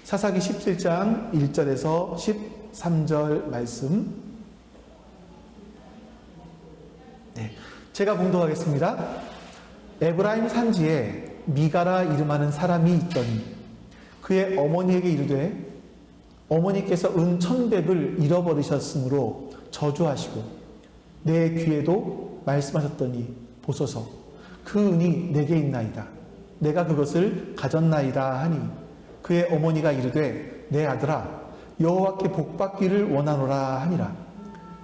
사사기 17장 1절에서 13절 말씀. 네, 제가 봉독하겠습니다. 에브라임 산지에 미가라 이름하는 사람이 있더니 그의 어머니에게 이르되 어머니께서 은 1,100을 잃어버리셨으므로 저주하시고 내 귀에도 말씀하셨더니 보소서 그 은이 내게 있나이다. 내가 그것을 가졌나이다 하니 그의 어머니가 이르되 내 아들아 여호와께 복받기를 원하노라 하니라.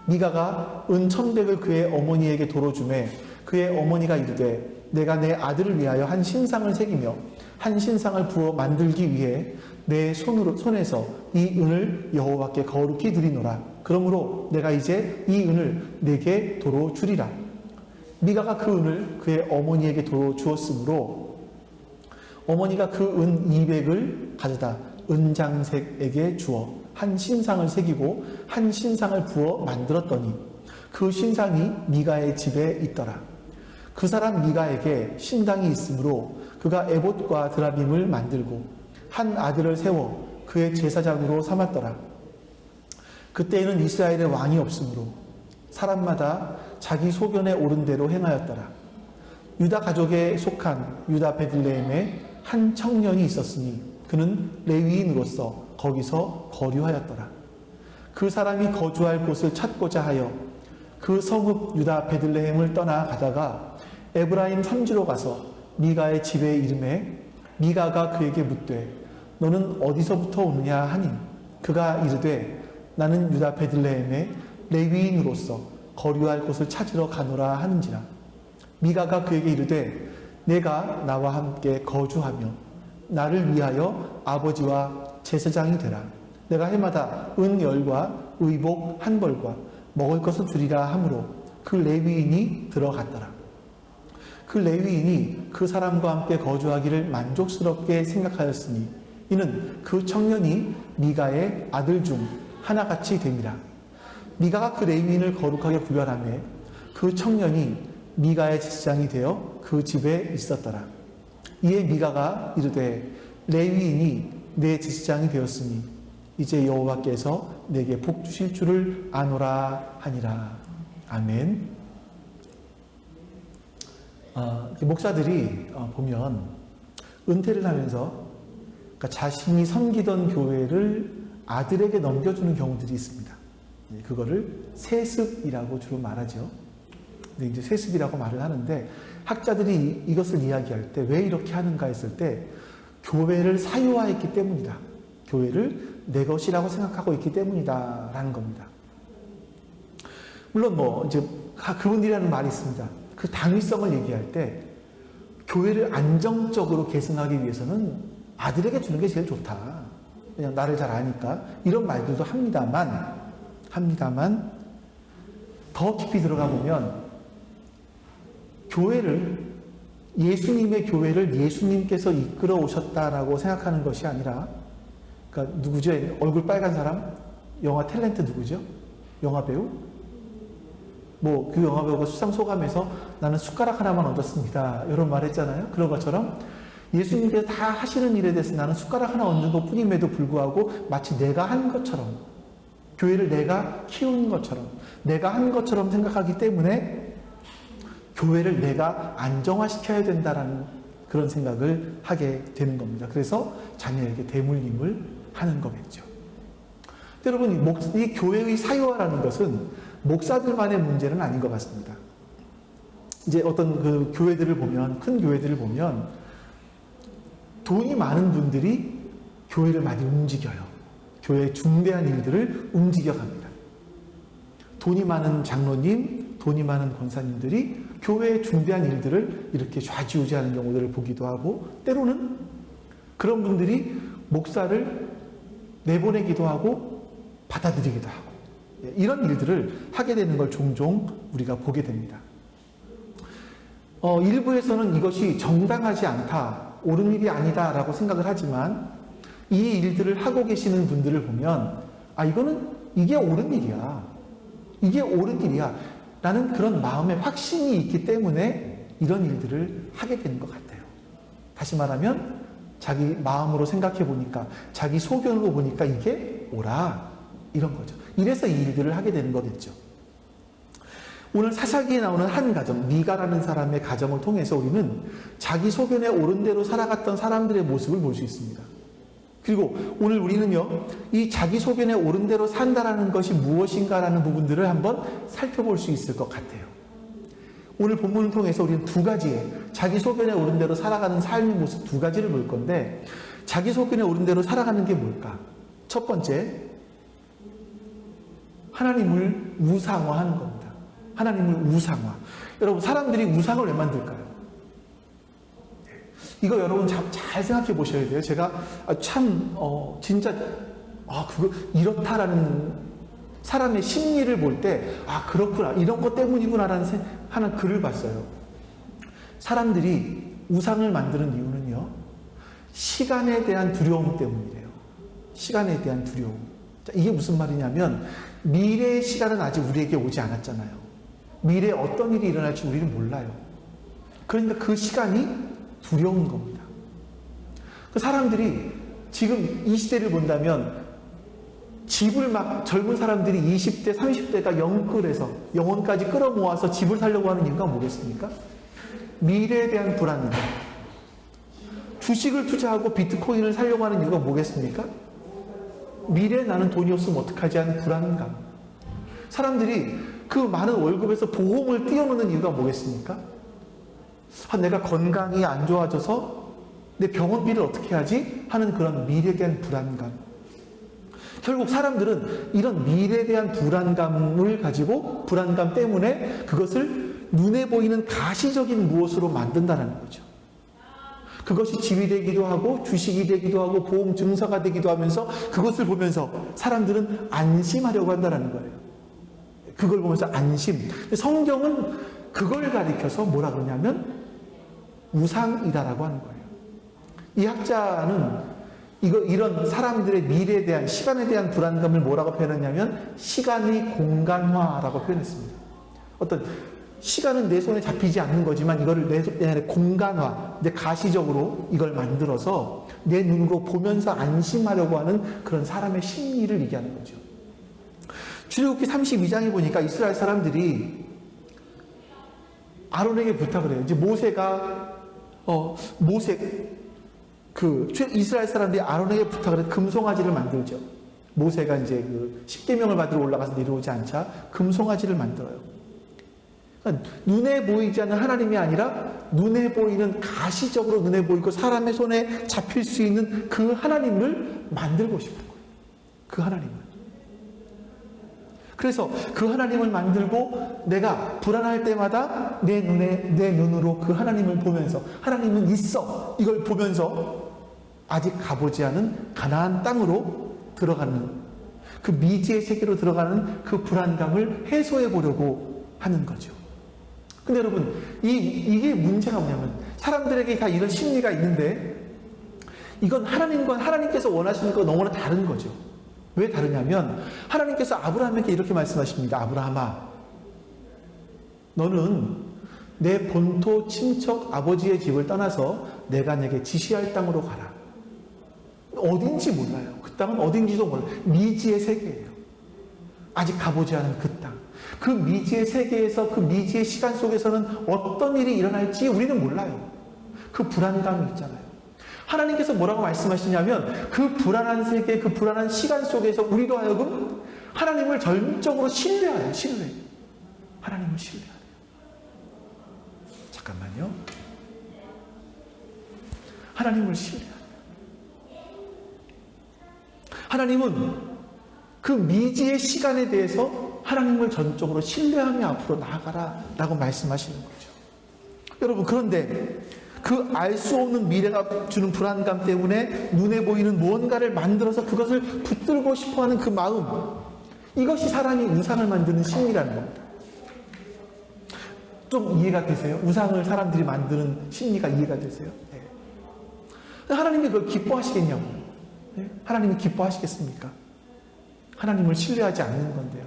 미가가 은 1,100을 그의 어머니에게 도로 주매 그의 어머니가 이르되 내가 내 아들을 위하여 한 신상을 새기며 한 신상을 부어 만들기 위해 내 손에서 이 은을 여호와께 거룩히 드리노라. 그러므로 내가 이제 이 은을 내게 도로 주리라. 미가가 그 은을 그의 어머니에게 도로 주었으므로 어머니가 그 은 200을 가져다 은장색에게 주어 한 신상을 새기고 한 신상을 부어 만들었더니 그 신상이 미가의 집에 있더라. 그 사람 미가에게 신당이 있으므로 그가 에봇과 드라빔을 만들고 한 아들을 세워 그의 제사장으로 삼았더라. 그때에는 이스라엘의 왕이 없으므로 사람마다 자기 소견에 오른 대로 행하였더라. 유다 가족에 속한 유다 베들레헴에 한 청년이 있었으니 그는 레위인으로서 거기서 거류하였더라. 그 사람이 거주할 곳을 찾고자 하여 그 성읍 유다 베들레헴을 떠나 가다가 에브라임 산지로 가서 미가의 집에 이르매 미가가 그에게 묻되 너는 어디서부터 오느냐 하니 그가 이르되 나는 유다 베들레헴에 레위인으로서 거류할 곳을 찾으러 가노라 하는지라. 미가가 그에게 이르되 내가 나와 함께 거주하며 나를 위하여 아버지와 제사장이 되라. 내가 해마다 은 10과 의복 1벌과 먹을 것을 주리라 하므로 그 레위인이 들어갔더라. 그 레위인이 그 사람과 함께 거주하기를 만족스럽게 생각하였으니 이는 그 청년이 미가의 아들 중 하나같이 됨이라. 미가가 그 레위인을 거룩하게 구별하며 그 청년이 미가의 제사장이 되어 그 집에 있었더라. 이에 미가가 이르되 레위인이 내 제사장이 되었으니 이제 여호와께서 내게 복 주실 줄을 아노라 하니라. 아멘. 목사들이 보면 은퇴를 하면서 그러니까 자신이 섬기던 교회를 아들에게 넘겨주는 경우들이 있습니다. 그거를 세습이라고 주로 말하죠. 근데 이제 세습이라고 말을 하는데 학자들이 이것을 이야기할 때 왜 이렇게 하는가 했을 때 교회를 사유화했기 때문이다. 교회를 내 것이라고 생각하고 있기 때문이다 라는 겁니다. 물론 이제 그분들이 하는 말이 있습니다. 그 당위성을 얘기할 때 교회를 안정적으로 계승하기 위해서는 아들에게 주는 게 제일 좋다. 그냥 나를 잘 아니까 이런 말들도 합니다만 더 깊이 들어가 보면 예수님의 교회를 예수님께서 이끌어 오셨다라고 생각하는 것이 아니라, 그러니까 누구죠? 얼굴 빨간 사람? 영화 탤런트 누구죠? 영화 배우? 그 영화 배우가 수상 소감에서 나는 숟가락 하나만 얹었습니다. 이런 말 했잖아요. 그런 것처럼 예수님께서 다 하시는 일에 대해서 나는 숟가락 하나 얹은 것 뿐임에도 불구하고 마치 내가 한 것처럼, 교회를 내가 키운 것처럼, 내가 한 것처럼 생각하기 때문에 교회를 내가 안정화시켜야 된다라는 그런 생각을 하게 되는 겁니다. 그래서 자녀에게 대물림을 하는 거겠죠. 여러분, 이 교회의 사유화라는 것은 목사들만의 문제는 아닌 것 같습니다. 이제 어떤 그 교회들을 보면, 큰 교회들을 보면 돈이 많은 분들이 교회를 많이 움직여요. 교회의 중대한 일들을 움직여갑니다. 돈이 많은 장로님, 돈이 많은 권사님들이 교회의 중대한 일들을 이렇게 좌지우지하는 경우들을 보기도 하고, 때로는 그런 분들이 목사를 내보내기도 하고 받아들이기도 하고, 이런 일들을 하게 되는 걸 종종 우리가 보게 됩니다. 일부에서는 이것이 정당하지 않다, 옳은 일이 아니다 라고 생각을 하지만 이 일들을 하고 계시는 분들을 보면 이게 옳은 일이야, 이게 옳은 일이야 라는 그런 마음의 확신이 있기 때문에 이런 일들을 하게 되는 것 같아요. 다시 말하면 자기 마음으로 생각해 보니까, 자기 소견으로 보니까 이게 옳아. 이런 거죠. 이래서 이 일들을 하게 되는 거겠죠. 오늘 사사기에 나오는 한 가정, 미가라는 사람의 가정을 통해서 우리는 자기 소견에 옳은 대로 살아갔던 사람들의 모습을 볼 수 있습니다. 그리고 오늘 우리는요, 이 자기 소견에 옳은 대로 산다라는 것이 무엇인가라는 부분들을 한번 살펴볼 수 있을 것 같아요. 오늘 본문을 통해서 우리는 두 가지의 자기 소견에 옳은 대로 살아가는 삶의 모습 두 가지를 볼 건데, 자기 소견에 옳은 대로 살아가는 게 뭘까? 첫 번째, 하나님을 우상화하는 겁니다. 하나님을 우상화. 여러분, 사람들이 우상을 왜 만들까요? 이거 여러분 잘 생각해 보셔야 돼요. 제가 진짜 그거 이렇다라는 사람의 심리를 볼 때, 그렇구나, 이런 것 때문이구나라는 하는 글을 봤어요. 사람들이 우상을 만드는 이유는요, 시간에 대한 두려움 때문이래요. 시간에 대한 두려움. 자, 이게 무슨 말이냐면, 미래의 시간은 아직 우리에게 오지 않았잖아요. 미래에 어떤 일이 일어날지 우리는 몰라요. 그러니까 그 시간이 두려운 겁니다. 그 사람들이 지금 이 시대를 본다면, 집을 막 젊은 사람들이 20대, 30대가 영끌해서 영혼까지 끌어모아서 집을 사려고 하는 이유가 뭐겠습니까? 미래에 대한 불안감. 주식을 투자하고 비트코인을 사려고 하는 이유가 뭐겠습니까? 미래에 나는 돈이 없으면 어떡하지 하는 불안감. 사람들이 그 많은 월급에서 보험을 띄워놓는 이유가 뭐겠습니까? 내가 건강이 안 좋아져서 내 병원비를 어떻게 하지? 하는 그런 미래에 대한 불안감. 결국 사람들은 이런 미래에 대한 불안감을 가지고, 불안감 때문에 그것을 눈에 보이는 가시적인 무엇으로 만든다는 거죠. 그것이 집이 되기도 하고, 주식이 되기도 하고, 보험 증서가 되기도 하면서, 그것을 보면서 사람들은 안심하려고 한다는 거예요. 그걸 보면서 안심. 성경은 그걸 가리켜서 뭐라 그러냐면 우상이다라고 하는 거예요. 이 학자는 이런 사람들의 미래에 대한, 시간에 대한 불안감을 뭐라고 표현했냐면 시간의 공간화라고 표현했습니다. 어떤 시간은 내 손에 잡히지 않는 거지만 이거를 내 안에 공간화, 내 가시적으로 이걸 만들어서 내 눈으로 보면서 안심하려고 하는 그런 사람의 심리를 얘기하는 거죠. 출애굽기 32장에 보니까 이스라엘 사람들이 아론에게 부탁을 해요. 이제 이스라엘 사람들이 아론에게 부탁을 해서 금송아지를 만들죠. 모세가 이제 그 10계명을 받으러 올라가서 내려오지 않자 금송아지를 만들어요. 그러니까 눈에 보이지 않는 하나님이 아니라 눈에 보이는, 가시적으로 눈에 보이고 사람의 손에 잡힐 수 있는 그 하나님을 만들고 싶은 거예요. 그 하나님을. 그래서 그 하나님을 만들고 내가 불안할 때마다 내 눈으로 그 하나님을 보면서, 하나님은 있어, 이걸 보면서 아직 가보지 않은 가나안 땅으로 들어가는, 그 미지의 세계로 들어가는 그 불안감을 해소해 보려고 하는 거죠. 근데 여러분, 이게 문제가 뭐냐면, 사람들에게 다 이런 심리가 있는데 이건 하나님께서 원하시는 거 너무나 다른 거죠. 왜 다르냐면, 하나님께서 아브라함에게 이렇게 말씀하십니다. 아브라함아, 너는 내 본토 친척 아버지의 집을 떠나서 내가 내게 지시할 땅으로 가라. 어딘지 몰라요. 그 땅은 어딘지도 몰라요. 미지의 세계예요. 아직 가보지 않은 그 땅. 그 미지의 세계에서, 그 미지의 시간 속에서는 어떤 일이 일어날지 우리는 몰라요. 그 불안감이 있잖아요. 하나님께서 뭐라고 말씀하시냐면, 그 불안한 세계, 그 불안한 시간 속에서 우리로 하여금 하나님을 전적으로 신뢰해요. 하나님을 신뢰해야 돼요. 잠깐만요. 하나님을 신뢰해야 돼요. 하나님은 그 미지의 시간에 대해서 하나님을 전적으로 신뢰하며 앞으로 나아가라 라고 말씀하시는 거죠. 여러분, 그런데 그 알 수 없는 미래가 주는 불안감 때문에 눈에 보이는 무언가를 만들어서 그것을 붙들고 싶어하는 그 마음, 이것이 사람이 우상을 만드는 심리라는 겁니다. 좀 이해가 되세요? 우상을 사람들이 만드는 심리가 이해가 되세요? 네. 하나님이 그걸 기뻐하시겠냐고요. 네? 하나님이 기뻐하시겠습니까? 하나님을 신뢰하지 않는 건데요.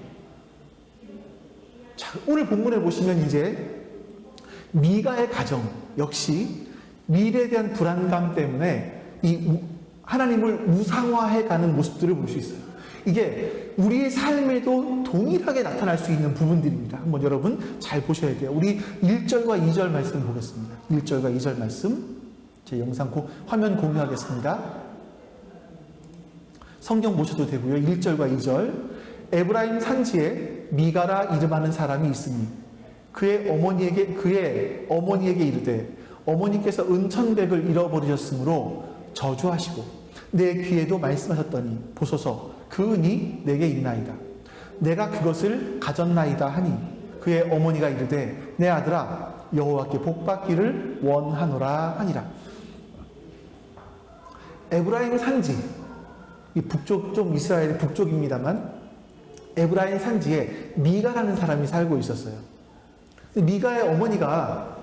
자, 오늘 본문에 보시면 이제 미가의 가정 역시 미래에 대한 불안감 때문에 하나님을 우상화해가는 모습들을 볼 수 있어요. 이게 우리의 삶에도 동일하게 나타날 수 있는 부분들입니다. 한번 여러분 잘 보셔야 돼요. 우리 1절과 2절 말씀 보겠습니다. 1절과 2절 말씀, 제 영상 화면 공유하겠습니다. 성경 보셔도 되고요. 1절과 2절. 에브라임 산지에 미가라 이름하는 사람이 있으니 그의 어머니에게 이르되 어머니께서 은천백을 잃어버리셨으므로 저주하시고 내 귀에도 말씀하셨더니 보소서 그 은이 내게 있나이다. 내가 그것을 가졌나이다 하니 그의 어머니가 이르되 내 아들아 여호와께 복받기를 원하노라 하니라. 에브라임 산지, 이 북쪽, 좀 이스라엘의 북쪽입니다만 에브라임 산지에 미가라는 사람이 살고 있었어요. 미가의 어머니가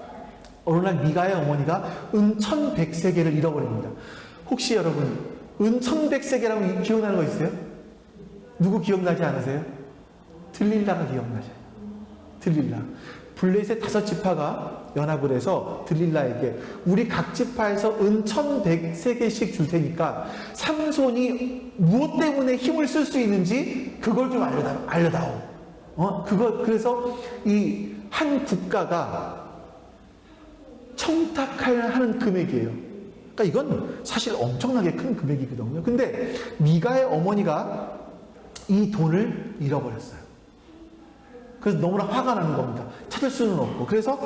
어느 날 미가의 어머니가 은 1100세겔을 잃어버립니다. 혹시 여러분 은 1100세겔이라고 기억나는 거 있어요? 누구 기억나지 않으세요? 들릴라가 기억나죠. 들릴라. 블레셋 5지파가 연합을 해서 들릴라에게 우리 각 지파에서 은 1100세겔씩 줄 테니까 삼손이 무엇 때문에 힘을 쓸 수 있는지 그걸 좀 알려다오. 그래서 이 한 국가가 청탁하는 금액이에요. 그러니까 이건 사실 엄청나게 큰 금액이거든요. 근데 미가의 어머니가 이 돈을 잃어버렸어요. 그래서 너무나 화가 나는 겁니다. 찾을 수는 없고. 그래서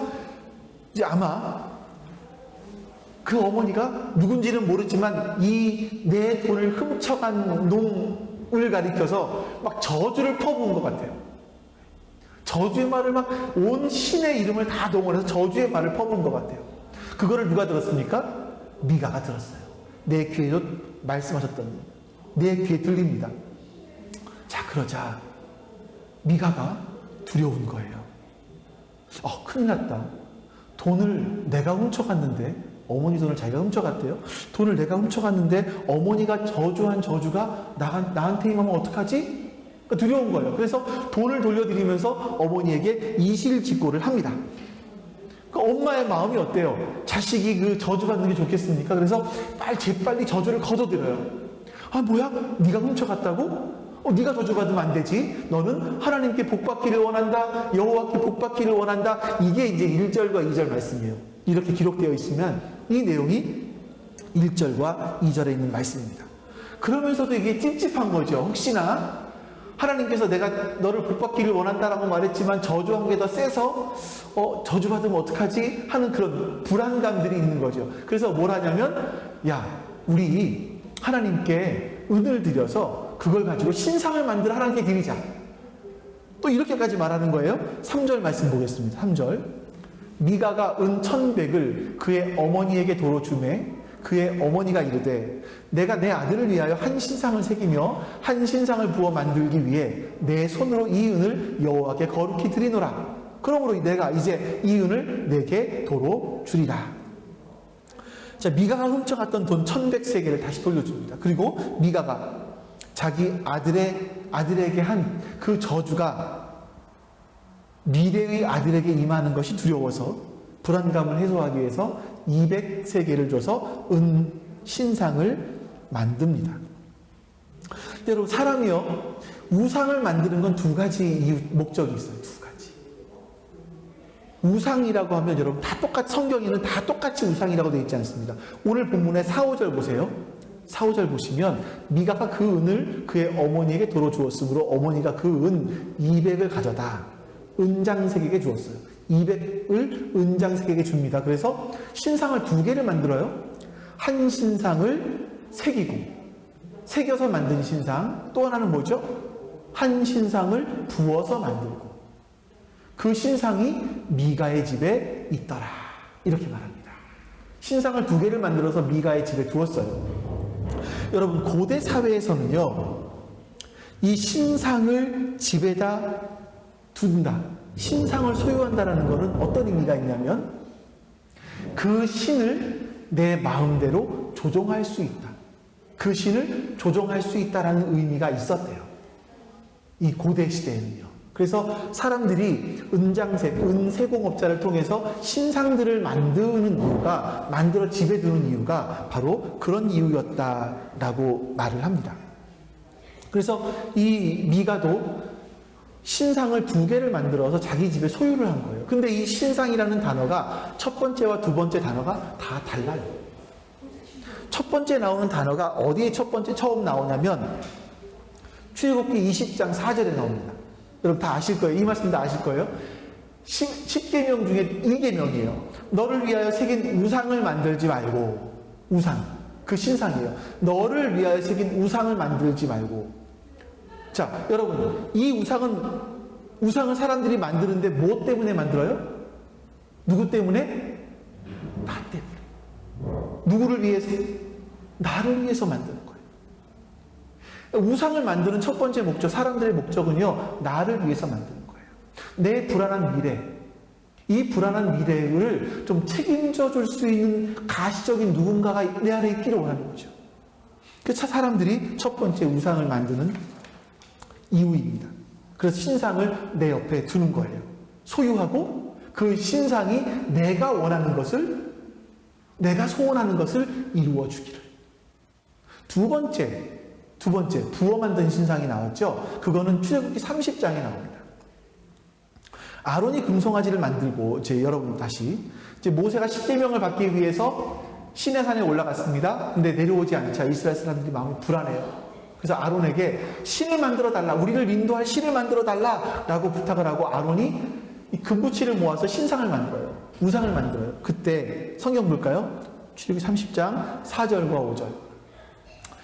이제 아마 그 어머니가 누군지는 모르지만 이 내 돈을 훔쳐간 놈을 가리켜서 막 저주를 퍼부은 것 같아요. 저주의 말을 막 온 신의 이름을 다 동원해서 저주의 말을 퍼부은 것 같아요. 그거를 누가 들었습니까? 미가가 들었어요. 내 귀에도 말씀하셨더니 내 귀에 들립니다. 자, 그러자 미가가 두려운 거예요. 큰일 났다. 돈을 내가 훔쳐갔는데, 어머니 돈을 자기가 훔쳐갔대요. 돈을 내가 훔쳐갔는데 어머니가 저주한 저주가 나한테 임하면 어떡하지? 그러니까 두려운 거예요. 그래서 돈을 돌려드리면서 어머니에게 이실직고를 합니다. 그 엄마의 마음이 어때요? 자식이 그 저주받는 게 좋겠습니까? 그래서 재빨리 저주를 거둬들여요. 뭐야? 네가 훔쳐갔다고? 네가 저주받으면 안 되지. 너는 하나님께 복받기를 원한다. 여호와께 복받기를 원한다. 이게 이제 1절과 2절 말씀이에요. 이렇게 기록되어 있으면 이 내용이 1절과 2절에 있는 말씀입니다. 그러면서도 이게 찝찝한 거죠. 혹시나 하나님께서 내가 너를 복받기를 원한다라고 말했지만 저주한 게 더 세서 저주받으면 어떡하지? 하는 그런 불안감들이 있는 거죠. 그래서 뭘 하냐면 우리 하나님께 은을 드려서 그걸 가지고 신상을 만들어 하나님께 드리자. 또 이렇게까지 말하는 거예요. 3절 말씀 보겠습니다. 3절. 미가가 은 1100을 그의 어머니에게 도로 주매 그의 어머니가 이르되 내가 내 아들을 위하여 한 신상을 새기며 한 신상을 부어 만들기 위해 내 손으로 이 은을 여호와께 거룩히 드리노라. 그러므로 내가 이제 이 은을 내게 도로 주리라. 자, 미가가 훔쳐갔던 돈 1100세겔을 다시 돌려줍니다. 그리고 미가가 자기 아들에게 한 그 저주가 미래의 아들에게 임하는 것이 두려워서 불안감을 해소하기 위해서 200세겔을 줘서 은 신상을 만듭니다. 여러분, 사람이요, 우상을 만드는 건 두 가지 목적이 있어요. 두 가지. 우상이라고 하면 여러분 다 똑같이, 성경에는 다 똑같이 우상이라고 되어 있지 않습니다. 오늘 본문의 4, 5절 보세요. 4, 5절 보시면 미가가 그 은을 그의 어머니에게 도로 주었으므로 어머니가 그 은 200을 가져다 은장색에게 주었어요. 200을 은장색에게 줍니다. 그래서 신상을 2개를 만들어요. 한 신상을 새겨서 만든 신상, 또 하나는 뭐죠? 한 신상을 부어서 만들고 그 신상이 미가의 집에 있더라. 이렇게 말합니다. 신상을 2개를 만들어서 미가의 집에 두었어요. 여러분, 고대 사회에서는요, 이 신상을 집에다 둔다, 신상을 소유한다라는 것은 어떤 의미가 있냐면 그 신을 내 마음대로 조종할 수 있다. 그 신을 조종할 수 있다라는 의미가 있었대요. 이 고대 시대에는요. 그래서 사람들이 은세공업자를 통해서 신상들을 만들어 집에 두는 이유가 바로 그런 이유였다라고 말을 합니다. 그래서 이 미가도 신상을 2개를 만들어서 자기 집에 소유를 한 거예요. 근데 이 신상이라는 단어가 첫 번째와 두 번째 단어가 다 달라요. 첫 번째 나오는 단어가 어디에 첫 번째 처음 나오냐면 출애굽기 20장 4절에 나옵니다. 여러분 다 아실 거예요. 이 말씀 다 아실 거예요. 10계명 중에 1계명이에요. 너를 위하여 새긴 우상을 만들지 말고. 우상. 그 신상이에요. 너를 위하여 새긴 우상을 만들지 말고. 자, 여러분, 이 우상을 사람들이 만드는데 뭐 때문에 만들어요? 누구 때문에? 나 때문에. 누구를 위해서? 나를 위해서 만드는 거예요. 우상을 만드는 첫 번째 목적, 사람들의 목적은요, 나를 위해서 만드는 거예요. 내 불안한 미래, 이 불안한 미래를 좀 책임져 줄 수 있는 가시적인 누군가가 내 안에 있기를 원하는 거죠. 그래서 사람들이 첫 번째 우상을 만드는 이유입니다. 그래서 신상을 내 옆에 두는 거예요. 소유하고 그 신상이 내가 원하는 것을, 내가 소원하는 것을 이루어 주기를. 두 번째, 부어 만든 신상이 나왔죠. 그거는 출애굽기 30장에 나옵니다. 아론이 금송아지를 만들고, 여러분 다시, 모세가 10계명을 받기 위해서 시내산에 올라갔습니다. 근데 내려오지 않자 이스라엘 사람들이 마음이 불안해요. 그래서 아론에게 신을 만들어 달라, 우리를 인도할 신을 만들어 달라 라고 부탁을 하고 아론이 이 금부치를 모아서 신상을 만들어요. 우상을 만들어요. 그때 성경 볼까요? 출애굽기 30장 4절과 5절.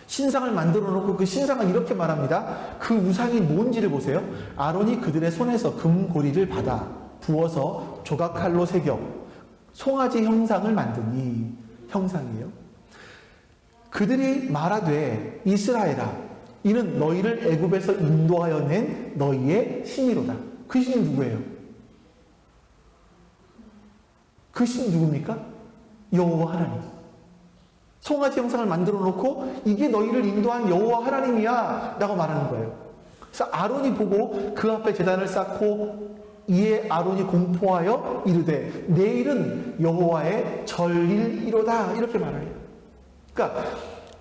신상을 만들어 놓고 그 신상은 이렇게 말합니다. 그 우상이 뭔지를 보세요. 아론이 그들의 손에서 금고리를 받아 부어서 조각칼로 새겨 송아지 형상을 만드니, 형상이에요. 그들이 말하되 이스라엘아, 이는 너희를 애굽에서 인도하여 낸 너희의 신이로다. 그 신이 누구예요? 그 신이 누굽니까? 여호와 하나님. 송아지 형상을 만들어 놓고 이게 너희를 인도한 여호와 하나님이야 라고 말하는 거예요. 그래서 아론이 보고 그 앞에 제단을 쌓고 이에 아론이 공포하여 이르되 내일은 여호와의 절일이로다 이렇게 말해요. 그러니까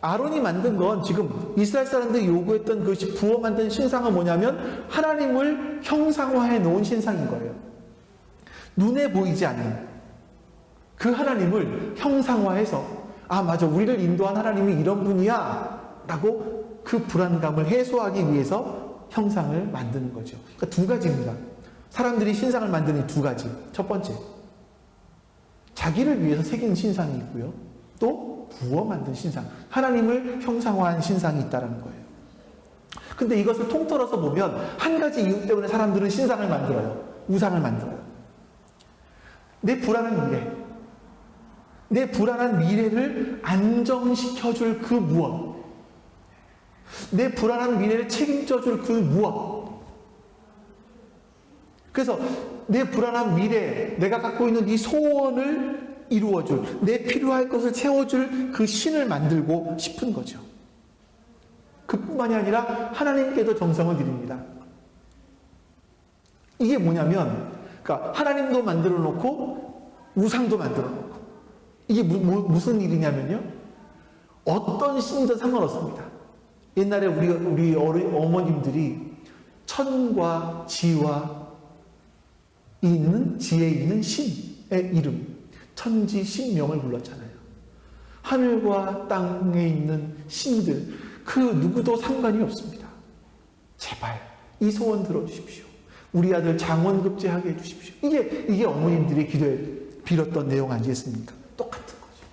아론이 만든 건 지금 이스라엘 사람들이 요구했던 그 부어 만든 신상은 뭐냐면 하나님을 형상화해 놓은 신상인 거예요. 눈에 보이지 않는 그 하나님을 형상화해서, 아 맞아, 우리를 인도한 하나님이 이런 분이야 라고 그 불안감을 해소하기 위해서 형상을 만드는 거죠. 그러니까 두 가지입니다. 사람들이 신상을 만드는 두 가지. 첫 번째, 자기를 위해서 새긴 신상이 있고요. 또 부어 만든 신상, 하나님을 형상화한 신상이 있다는 거예요. 근데 이것을 통틀어서 보면 한 가지 이유 때문에 사람들은 신상을 만들어요. 우상을 만들어요. 내 불안한 미래, 내 불안한 미래를 안정시켜줄 그 무엇, 내 불안한 미래를 책임져줄 그 무엇. 그래서 내 불안한 미래, 내가 갖고 있는 이 소원을 이루어줄, 내 필요할 것을 채워줄 그 신을 만들고 싶은 거죠. 그뿐만이 아니라 하나님께도 정성을 드립니다. 이게 뭐냐면, 그러니까 하나님도 만들어 놓고 우상도 만들어 놓고, 이게 무슨 일이냐면요, 어떤 신도 상관없습니다. 옛날에 우리 어머님들이 천과 지와 지혜 있는 신의 이름, 천지 신명을 불렀잖아요. 하늘과 땅에 있는 신들, 그 누구도 상관이 없습니다. 제발 이 소원 들어주십시오. 우리 아들 장원급제하게 해주십시오. 이게 어머님들이 기도에 빌었던 내용 아니겠습니까? 똑같은 거죠.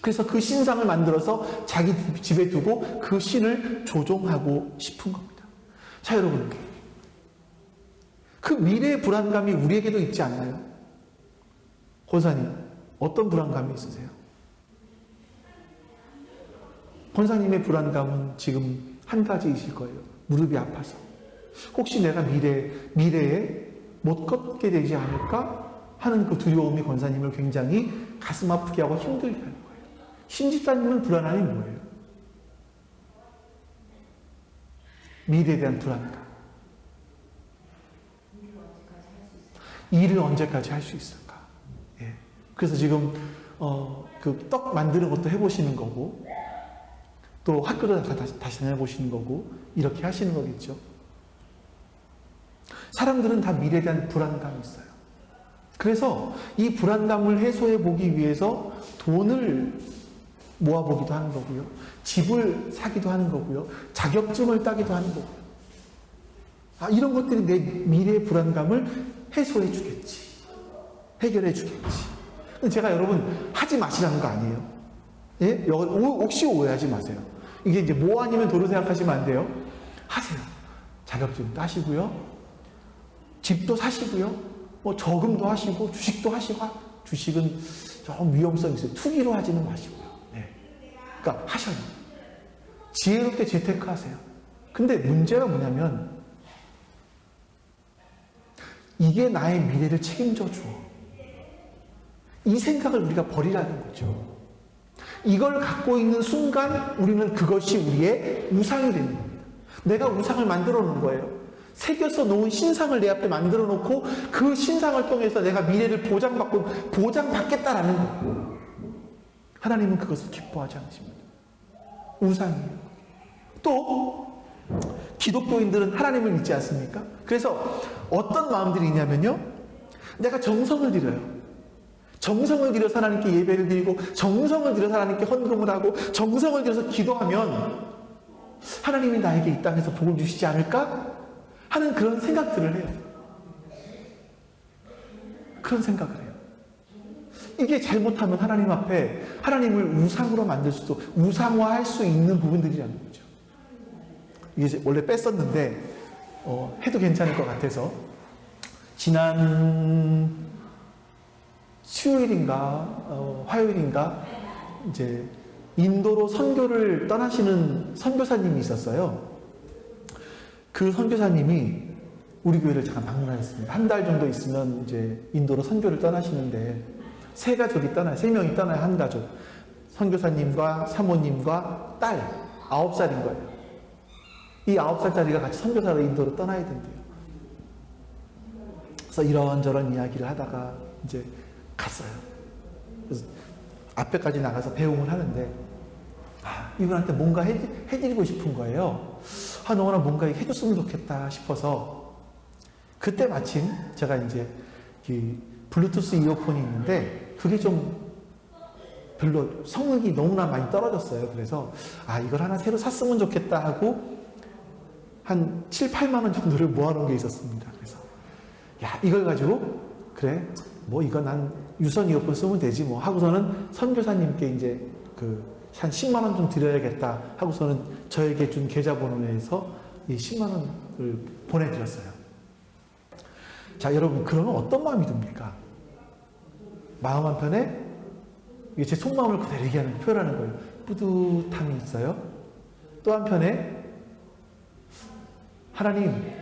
그래서 그 신상을 만들어서 자기 집에 두고 그 신을 조종하고 싶은 겁니다. 자, 여러분, 그 미래의 불안감이 우리에게도 있지 않나요? 권사님, 어떤 불안감이 있으세요? 권사님의 불안감은 지금 한 가지이실 거예요. 무릎이 아파서. 혹시 내가 미래에 못 걷게 되지 않을까 하는 그 두려움이 권사님을 굉장히 가슴 아프게 하고 힘들게 하는 거예요. 신집사님은 불안함이 뭐예요? 미래에 대한 불안감. 일을 언제까지 할 수 있을까? 예. 그래서 지금 그 떡 만드는 것도 해보시는 거고, 또 학교도 다시 다녀보시는 거고, 이렇게 하시는 거겠죠. 사람들은 다 미래에 대한 불안감이 있어요. 그래서 이 불안감을 해소해 보기 위해서 돈을 모아보기도 하는 거고요. 집을 사기도 하는 거고요. 자격증을 따기도 하는 거고요. 이런 것들이 내 미래의 불안감을 해소해 주겠지. 해결해 주겠지. 제가 여러분 하지 마시라는 거 아니에요. 예? 혹시 오해하지 마세요. 이게 이제 뭐 아니면 도로 생각하시면 안 돼요. 하세요. 자격증 따시고요. 집도 사시고요. 뭐 저금도 하시고 주식도 하시고, 주식은 좀 위험성이 있어요. 투기로 하지는 마시고요. 네. 그러니까 하셔요. 지혜롭게 재테크하세요. 근데 문제가 뭐냐면 이게 나의 미래를 책임져 줘. 이 생각을 우리가 버리라는 거죠. 이걸 갖고 있는 순간 우리는 그것이 우리의 우상이 되는 겁니다. 내가 우상을 만들어 놓은 거예요. 새겨서 놓은 신상을 내 앞에 만들어 놓고 그 신상을 통해서 내가 미래를 보장받겠다라는 거예요. 하나님은 그것을 기뻐하지 않으십니다. 우상이에요. 또 기독교인들은 하나님을 믿지 않습니까? 그래서 어떤 마음들이 있냐면요, 내가 정성을 들여요. 정성을 들여서 하나님께 예배를 드리고 정성을 들여서 하나님께 헌금을 하고 정성을 들여서 기도하면 하나님이 나에게 이 땅에서 복을 주시지 않을까? 하는 그런 생각들을 해요. 그런 생각을 해요. 이게 잘못하면 하나님 앞에 하나님을 우상으로 만들 수도, 우상화할 수 있는 부분들이라는 거죠. 이게 원래 뺐었는데 해도 괜찮을 것 같아서 지난 수요일인가 화요일인가 이제 인도로 선교를 떠나시는 선교사님이 있었어요. 그 선교사님이 우리 교회를 잠깐 방문하셨습니다. 한 달 정도 있으면 이제 인도로 선교를 떠나시는데 세 가족이 떠나요. 3명이 떠나요. 한 가족. 선교사님과 사모님과 딸 9살인 거예요. 이 9살짜리가 같이 선교사로 인도로 떠나야 된대요. 그래서 이런저런 이야기를 하다가 이제 갔어요. 그래서 앞에까지 나가서 배웅을 하는데 이분한테 뭔가 해드리고 싶은 거예요. 너무나 뭔가 해줬으면 좋겠다 싶어서 그때 마침 제가 이제 블루투스 이어폰이 있는데 그게 좀 별로 성능이 너무나 많이 떨어졌어요. 그래서 이걸 하나 새로 샀으면 좋겠다 하고 한 7, 8만 원 정도를 모아놓은 게 있었습니다. 그래서 이걸 가지고 그래 뭐 이거 난 유선 이어폰 쓰면 되지 뭐 하고서는 선교사님께 이제 한 10만 원 좀 드려야겠다 하고서는 저에게 준 계좌번호에서 이 10만 원을 보내드렸어요. 자, 여러분 그러면 어떤 마음이 듭니까? 마음 한편에 이게 제 속마음을 그대로 얘기하는, 표현하는 거예요. 뿌듯함이 있어요. 또 한편에 하나님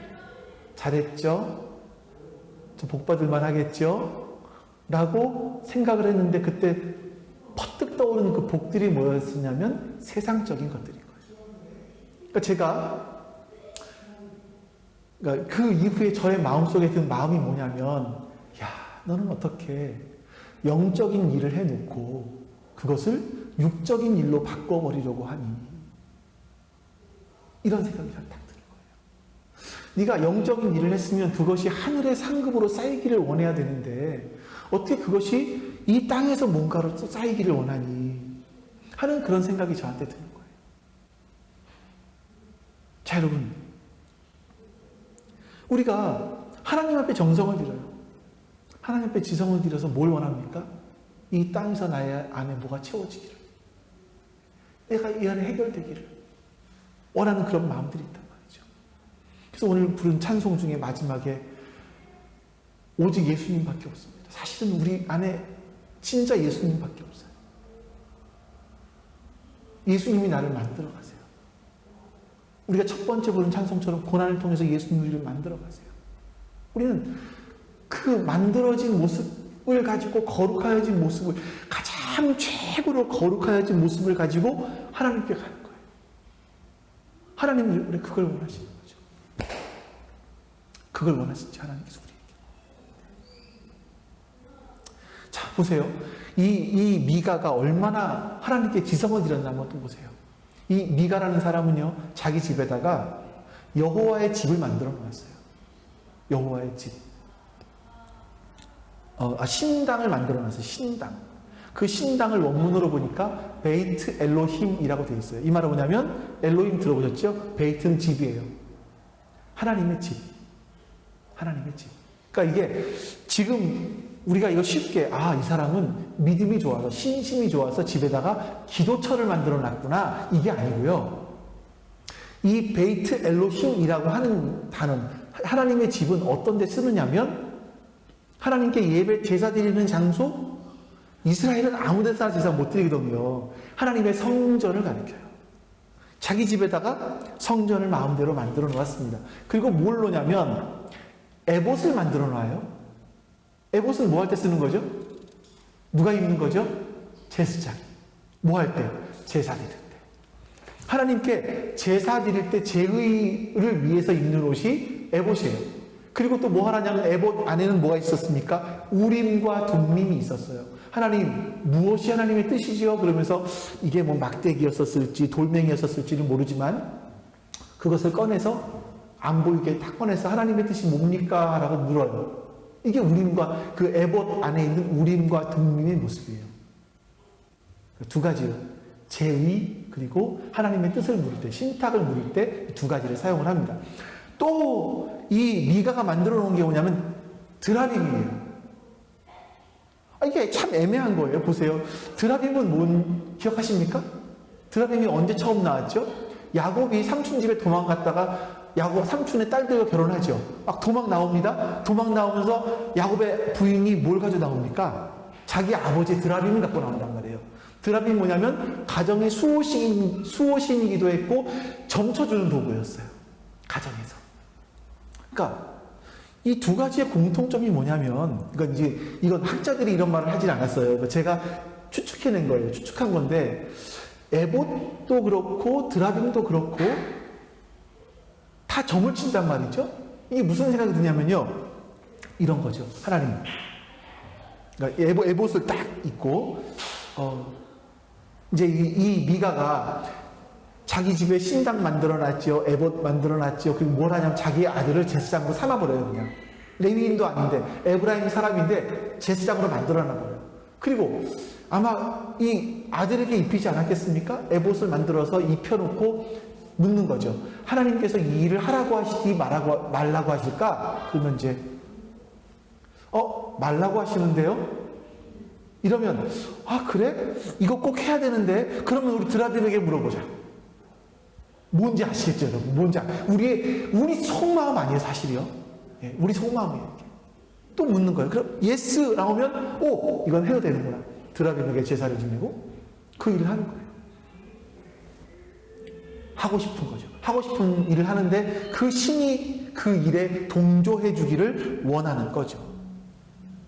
잘했죠? 좀 복받을만 하겠죠? 라고 생각을 했는데 그때 퍼뜩 떠오르는 그 복들이 뭐였냐면 세상적인 것들인 거예요. 그러니까 그 이후에 저의 마음속에 든 마음이 뭐냐면 너는 어떻게 영적인 일을 해놓고 그것을 육적인 일로 바꿔버리려고 하니? 이런 생각이 딱 드는 거예요. 네가 영적인 일을 했으면 그것이 하늘의 상급으로 쌓이기를 원해야 되는데 어떻게 그것이 이 땅에서 뭔가로 쌓이기를 원하니? 하는 그런 생각이 저한테 드는 거예요. 자, 여러분, 우리가 하나님 앞에 정성을 들여요. 하나님 앞에 지성을 들여서 뭘 원합니까? 이 땅에서 나의 안에 뭐가 채워지기를, 내가 이 안에 해결되기를 원하는 그런 마음들이 있단 말이죠. 그래서 오늘 부른 찬송 중에 마지막에 오직 예수님밖에 없습니다. 사실은 우리 안에 진짜 예수님밖에 없어요. 예수님이 나를 만들어 가세요. 우리가 첫 번째 부른 찬송처럼 고난을 통해서 예수님을 만들어 가세요. 우리는 그 만들어진 모습을 가지고, 거룩하여진 모습을, 가장 최고로 거룩하여진 모습을 가지고 하나님께 가는 거예요. 하나님은 우리 그걸 원하시는 거죠. 그걸 원하시지, 하나님께서 우리에게. 보세요. 이 미가가 얼마나 하나님께 지성을 드렸나 한번 또 보세요. 이 미가라는 사람은요, 자기 집에다가 여호와의 집을 만들어 놓았어요. 여호와의 집. 신당을 만들어 놨어요. 신당. 그 신당을 원문으로 보니까 베이트 엘로힘이라고 되어 있어요. 이 말은 뭐냐면, 엘로힘 들어보셨죠? 베이트는 집이에요. 하나님의 집. 하나님의 집. 그러니까 이게 지금 우리가 이거 쉽게, 이 사람은 믿음이 좋아서, 신심이 좋아서 집에다가 기도처를 만들어 놨구나, 이게 아니고요. 이 베이트 엘로힘이라고 하는 단어는, 하나님의 집은 어떤 데 쓰느냐면, 하나님께 예배 제사 드리는 장소, 이스라엘은 아무 데서나 제사 못 드리거든요. 하나님의 성전을 가리켜요. 자기 집에다가 성전을 마음대로 만들어 놓았습니다. 그리고 뭘 놓냐면, 에봇을 만들어 놔요. 에봇은 뭐 할 때 쓰는 거죠? 누가 입는 거죠? 제사장. 뭐 할 때? 제사 드릴 때. 하나님께 제사 드릴 때 제의를 위해서 입는 옷이 에봇이에요. 그리고 또 뭐 하냐면 에봇 안에는 뭐가 있었습니까? 우림과 둠밈이 있었어요. 하나님, 무엇이 하나님의 뜻이지요? 그러면서 이게 뭐 막대기였었을지 돌멩이였었을지는 모르지만 그것을 꺼내서 안 보이게 딱 꺼내서 하나님의 뜻이 뭡니까? 라고 물어요. 이게 우림과, 그 에봇 안에 있는 우림과 둠밈의 모습이에요. 두 가지요. 제의, 그리고 하나님의 뜻을 물을 때, 신탁을 물을 때 두 가지를 사용을 합니다. 또 이 미가가 만들어 놓은 게 뭐냐면 드라빔이에요. 이게 참 애매한 거예요. 보세요. 드라빔은 뭔 기억하십니까? 드라빔이 언제 처음 나왔죠? 야곱이 삼촌 집에 도망갔다가 야곱 삼촌의 딸들과 결혼하죠. 막 도망 나옵니다. 도망 나오면서 야곱의 부인이 뭘 가져 나옵니까? 자기 아버지 드라빔을 갖고 나온단 말이에요. 드라빔이 뭐냐면 가정의 수호신이기도 했고 점쳐주는 도구였어요. 가정에서. 그러니까 이 두 가지의 공통점이 뭐냐면, 이건 학자들이 이런 말을 하진 않았어요. 제가 추측해낸 거예요. 추측한 건데, 에봇도 그렇고 드라빔도 그렇고 다 점을 친단 말이죠. 이게 무슨 생각이 드냐면요, 이런 거죠. 하나님, 그러니까 에봇을 딱 입고 이제 이 미가가 자기 집에 신당 만들어놨죠. 에봇 만들어놨죠. 그리고 뭘 하냐면 자기 아들을 제사장으로 삼아버려요. 그냥 레위인도 아닌데 에브라임 사람인데 제사장으로 만들어놔버려요. 그리고 아마 이 아들에게 입히지 않았겠습니까? 에봇을 만들어서 입혀놓고 묻는 거죠. 하나님께서 이 일을 하라고 하시지 말라고 하실까? 그러면 이제 말라고 하시는데요? 이러면 그래? 이거 꼭 해야 되는데 그러면 우리 드라빔에게 물어보자. 뭔지 아시겠죠, 여러분? 우리 속마음 아니에요, 사실이요? 예, 우리 속마음이에요. 또 묻는 거예요. 그럼 예스 나오면 이건 해도 되는구나. 드라빔에게 제사를 지내고 그 일을 하는 거예요. 하고 싶은 거죠. 하고 싶은 일을 하는데 그 신이 그 일에 동조해 주기를 원하는 거죠.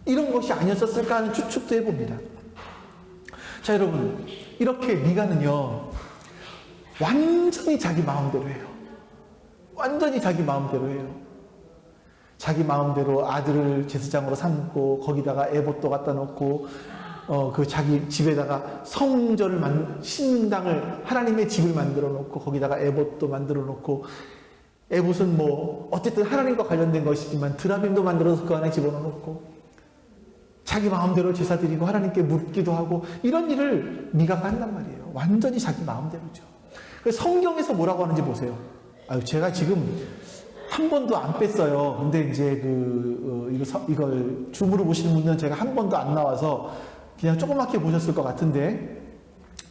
이런 것이 아니었을까 하는 추측도 해봅니다. 자, 여러분, 이렇게 미가는요, 완전히 자기 마음대로 해요. 완전히 자기 마음대로 해요. 자기 마음대로 아들을 제사장으로 삼고 거기다가 에봇도 갖다 놓고 그 자기 집에다가 신당을, 하나님의 집을 만들어 놓고 거기다가 에봇도 만들어 놓고, 에봇은 뭐 어쨌든 하나님과 관련된 것이지만 드라빔도 만들어서 그 안에 집어넣고 자기 마음대로 제사 드리고 하나님께 묻기도 하고, 이런 일을 미가가 한단 말이에요. 완전히 자기 마음대로죠. 성경에서 뭐라고 하는지 보세요. 제가 지금 한 번도 안 뺐어요. 근데 이제 이걸 줌으로 보시는 분들은 제가 한 번도 안 나와서 그냥 조그맣게 보셨을 것 같은데,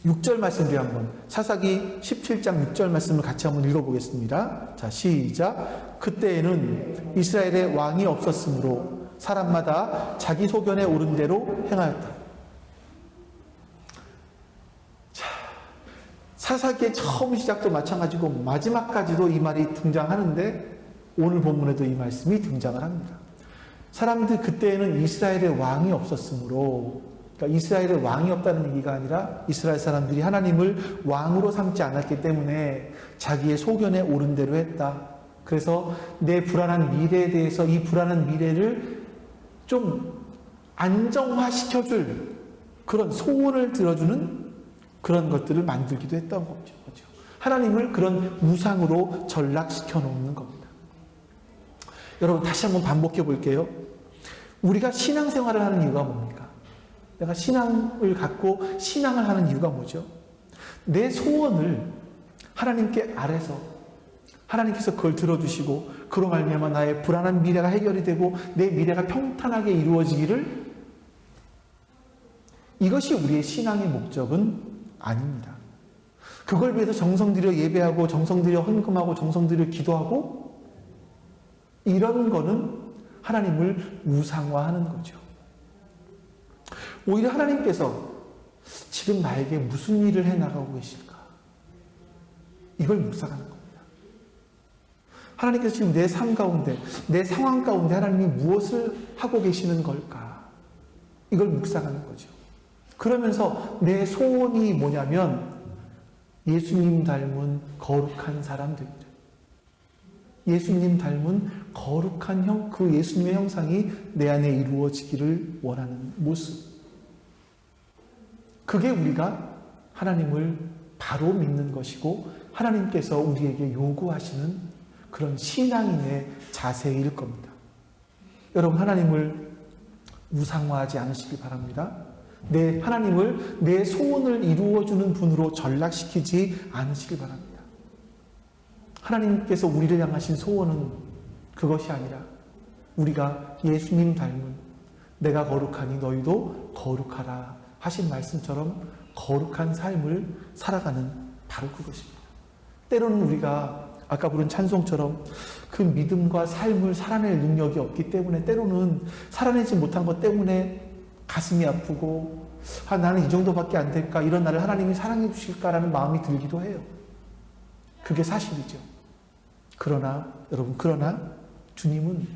6절 말씀을 한번, 사사기 17장 6절 말씀을 같이 한번 읽어보겠습니다. 자, 시작. 그때에는 이스라엘에 왕이 없었으므로 사람마다 자기 소견에 오른 대로 행하였다. 자, 사사기의 처음 시작도 마찬가지고 마지막까지도 이 말이 등장하는데, 오늘 본문에도 이 말씀이 등장을 합니다. 사람들 그때에는 이스라엘에 왕이 없었으므로, 그러니까 이스라엘에 왕이 없다는 얘기가 아니라 이스라엘 사람들이 하나님을 왕으로 삼지 않았기 때문에 자기의 소견에 오른 대로 했다. 그래서 내 불안한 미래에 대해서 이 불안한 미래를 좀 안정화시켜줄 그런 소원을 들어주는 그런 것들을 만들기도 했던 거죠. 하나님을 그런 우상으로 전락시켜 놓는 겁니다. 여러분, 다시 한번 반복해 볼게요. 우리가 신앙생활을 하는 이유가 뭡니까? 내가 신앙을 갖고 신앙을 하는 이유가 뭐죠? 내 소원을 하나님께 아뢰서 하나님께서 그걸 들어주시고 그로 말미암아 나의 불안한 미래가 해결이 되고 내 미래가 평탄하게 이루어지기를, 이것이 우리의 신앙의 목적은 아닙니다. 그걸 위해서 정성 들여 예배하고 정성 들여 헌금하고 정성 들여 기도하고 이런 거는 하나님을 우상화하는 거죠. 오히려 하나님께서 지금 나에게 무슨 일을 해나가고 계실까? 이걸 묵상하는 겁니다. 하나님께서 지금 내 삶 가운데, 내 상황 가운데 하나님이 무엇을 하고 계시는 걸까? 이걸 묵상하는 거죠. 그러면서 내 소원이 뭐냐면 예수님 닮은 거룩한 사람들입니다. 예수님 닮은 거룩한 그 예수님의 형상이 내 안에 이루어지기를 원하는 모습. 그게 우리가 하나님을 바로 믿는 것이고 하나님께서 우리에게 요구하시는 그런 신앙인의 자세일 겁니다. 여러분, 하나님을 우상화하지 않으시길 바랍니다. 하나님을 내 소원을 이루어주는 분으로 전락시키지 않으시길 바랍니다. 하나님께서 우리를 향하신 소원은 그것이 아니라 우리가 예수님 닮은 내가 거룩하니 너희도 거룩하라 하신 말씀처럼 거룩한 삶을 살아가는 바로 그것입니다. 때로는 우리가 아까 부른 찬송처럼 그 믿음과 삶을 살아낼 능력이 없기 때문에 때로는 살아내지 못한 것 때문에 가슴이 아프고 나는 이 정도밖에 안 될까, 이런 나를 하나님이 사랑해 주실까라는 마음이 들기도 해요. 그게 사실이죠. 그러나 주님은